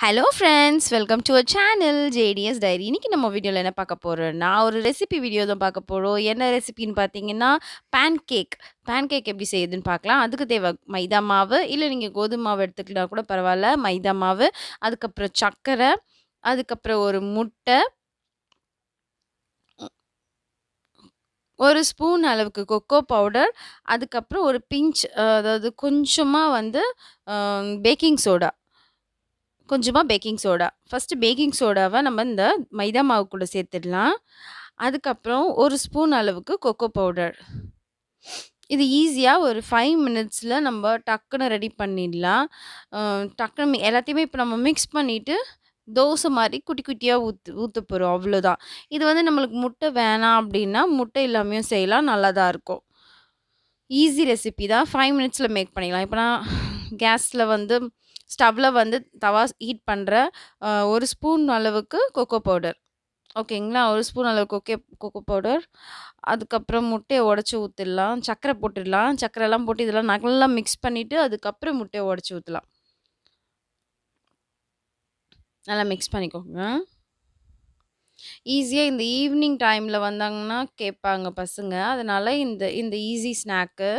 Hello friends! Welcome to our channel J D S diary. இன்னைக்கு நம்ம வீடியோல என்ன பார்க்க போறோம்னா, ஒரு ரெசிபி வீடியோ தான் பார்க்க போறோம். என்ன ரெசிபின்னு பார்த்தீங்கன்னா, பேன் கேக். பேன் கேக் எப்படி செய்யுதுன்னு பார்க்கலாம். அதுக்கு தேவை மைதா மாவு, இல்ல நீங்க கோதுமை மாவு எடுத்துக்கிட்டா கூட பரவால்ல. மைதா மாவு, அதுக்கப்புறம் சர்க்கரை, அதுக்கப்புறம் ஒரு முட்டை, 1 ஸ்பூன் அளவுக்கு கொக்கோ பவுடர், அதுக்கப்புறம் ஒரு பிஞ்ச் அதாவது கொஞ்சமா வந்து அ பேக்கிங் சோடா. கொஞ்சமா பேக்கிங் சோடா. ஃபர்ஸ்ட்டு பேக்கிங் சோடாவ நம்ம இந்த மைதா மாவு கூட சேர்த்துடலாம். அதுக்கப்புறம் 1 ஸ்பூன் அளவுக்கு கொக்கோ பவுடர். இது ஈஸியா ஒரு 5 மினிட்ஸ்ல நம்ம டக்குனு ரெடி பண்ணிடலாம். அ டக்குனு எல்லாத்தையுமே இப்ப நம்ம மிக்ஸ் பண்ணிட்டு, தோசை மாரி குட்டி குட்டியா ஊத்த போறோம் அவ்வளோதான். இது வந்து நம்மளுக்கு முட்டை வேணாம் அப்படின்னா, முட்டை இல்லாமயும் செய்யலாம். நல்லா தான் இருக்கும். ஈஸி ரெசிபி தான். 5 மினிட்ஸ்ல மேக் பண்ணிடலாம். இப்ப நான் கேஸ்ல வந்து ஸ்டவ்ல வந்து தவா ஹீட் பண்றேன். 1 ஸ்பூன் அளவுக்கு கொக்கோ பவுடர். ஓகேங்களா? 1 ஸ்பூன் அளவு கொக்கோ பவுடர். அதுக்கப்புறம் முட்டைய உடைச்சு ஊத்திடலாம். சர்க்கரை போட்டுடலாம். சர்க்கரைலாம் போட்டு இதெல்லாம் நல்லா மிக்ஸ் பண்ணிட்டு, அதுக்கப்புறம் முட்டைய உடைச்சு ஊத்தலாம். நல்லா மிக்ஸ் பண்ணிக்கோங்க. ஈஸியா இந்த ஈவினிங் டைம்ல வந்தாங்கன்னா கேட்பாங்க பசங்க. அதனால இந்த இந்த ஈஸி ஸ்நாக்கு.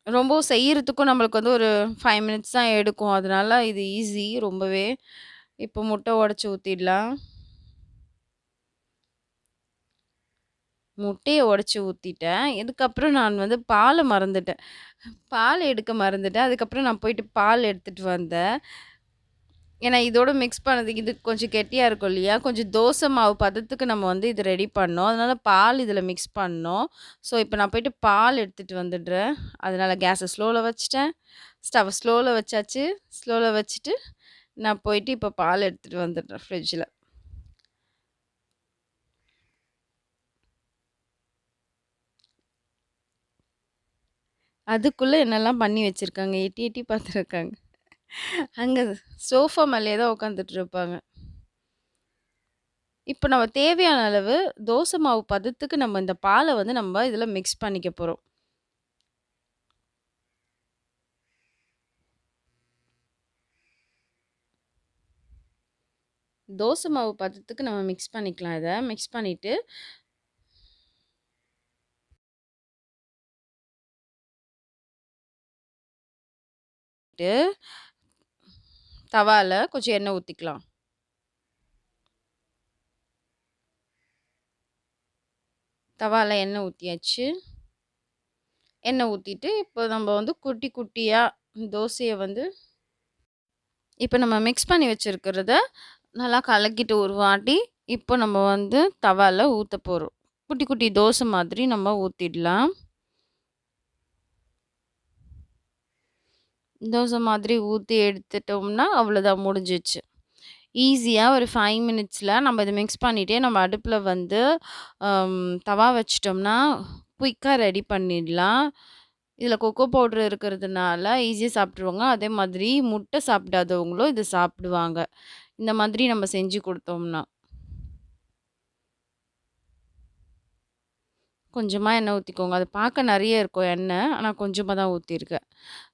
ரொம்ப செய்யறதுக்கும் நம்மளுக்கு வந்து ஒரு 5 மினிட்ஸ் தான் எடுக்கும். அதனால இது ஈஸி ரொம்பவே. இப்போ முட்டை உடைச்சு ஊத்திடலாம். முட்டைய உடைச்சு ஊத்திட்டேன். இதுக்கப்புறம் நான் வந்து பால மறந்துட்டேன். பால் எடுக்க மறந்துட்டேன். அதுக்கப்புறம் நான் போயிட்டு பால் எடுத்துட்டு வந்தேன். ஏன்னா இதோட மிக்ஸ் பண்ணதுக்கு இது கொஞ்சம் கெட்டியா இருக்கும் இல்லையா? கொஞ்சம் தோசை மாவு பதத்துக்கு நம்ம வந்து இது ரெடி பண்ணோம். அதனால பால் இதில மிக்ஸ் பண்ணோம். ஸோ, இப்போ நான் போயிட்டு பால் எடுத்துட்டு வந்துடுறேன். அதனால கேஸ ஸ்லோல வச்சுட்டேன். ஸ்டவ் ஸ்லோல வச்சாச்சு. ஸ்லோல வச்சுட்டு, நான் போயிட்டு இப்போ பால் எடுத்துட்டு வந்துடுறேன் ஃப்ரிட்ஜ்ல. அதுக்குள்ள என்னெல்லாம் பண்ணி வச்சிருக்காங்க. எட்டி எட்டி பார்த்துருக்காங்க. அங்க சோஃபா மேலயே தான் உட்காந்துட்டு இருப்பாங்க. இப்ப நம்ம தேவையான அளவு தோசை மாவு பதத்துக்கு நம்ம இந்த பால வந்து நம்ம இதில மிக்ஸ் பண்ணிக்க போறோம். தோசை மாவு பதத்துக்கு நம்ம மிக்ஸ் பண்ணிக்கலாம் இத. மிக்ஸ் பண்ணிட்டு தவால கொஞ்சம் எண்ணெய் ஊத்திக்கலாம். தவால எண்ணெய் ஊத்தியாச்சு. எண்ணெய் ஊத்திட்டு, இப்போ நம்ம வந்து குட்டி குட்டியா தோசைய வந்து இப்ப நம்ம மிக்ஸ் பண்ணி வச்சிருக்கிறத நல்லா கலக்கிட்டு ஒரு வாட்டி, இப்போ நம்ம வந்து தவால ஊத்த போறோம். குட்டி குட்டி தோசை மாதிரி நம்ம ஊத்திடலாம். தோசை மாதிரி ஊத்தி எடுத்துட்டோம்னா, அவ்வளோதான் முடிஞ்சிச்சு. ஈஸியா ஒரு 5 மினிட்ஸ்ல நம்ம இத மிக்ஸ் பண்ணிட்டே நம்ம அடுப்புல வந்து தவா வச்சுட்டோம்னா, குயிக்கா ரெடி பண்ணிடலாம். இதில கொக்கோ பவுடர் இருக்கிறதுனால ஈஸியா சாப்பிட்டுருவாங்க. அதே மாதிரி முட்டை சாப்பிடாதவங்களும் இத சாப்பிடுவாங்க. இந்த மாதிரி நம்ம செஞ்சு குடுத்தோம்னா. கொஞ்சமா எண்ணெய் ஊத்திக்கோங்க. அது பார்க்க நெறைய இருக்கும் எண்ணெய். ஆனா கொஞ்சமா தான் ஊத்தியிருக்கேன்.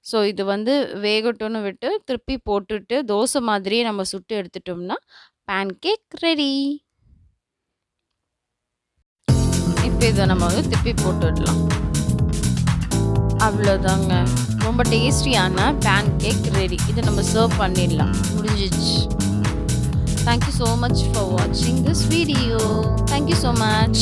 ஸோ இது வந்து வேகட்டும்னு விட்டு, திருப்பி போட்டுட்டு தோசை மாதிரியே நம்ம சுட்டு எடுத்துட்டோம்னா, பேன் கேக் ரெடி. இப்ப இத நம்ம வந்து திருப்பி போட்டுடலாம். அவ்வளோதாங்க. ரொம்ப டேஸ்டியான பேன் கேக் ரெடி. இத நம்ம சர்வ் பண்ணிடலாம். முடிஞ்சிச்சு. Thank you so much for watching this video. Thank you so much.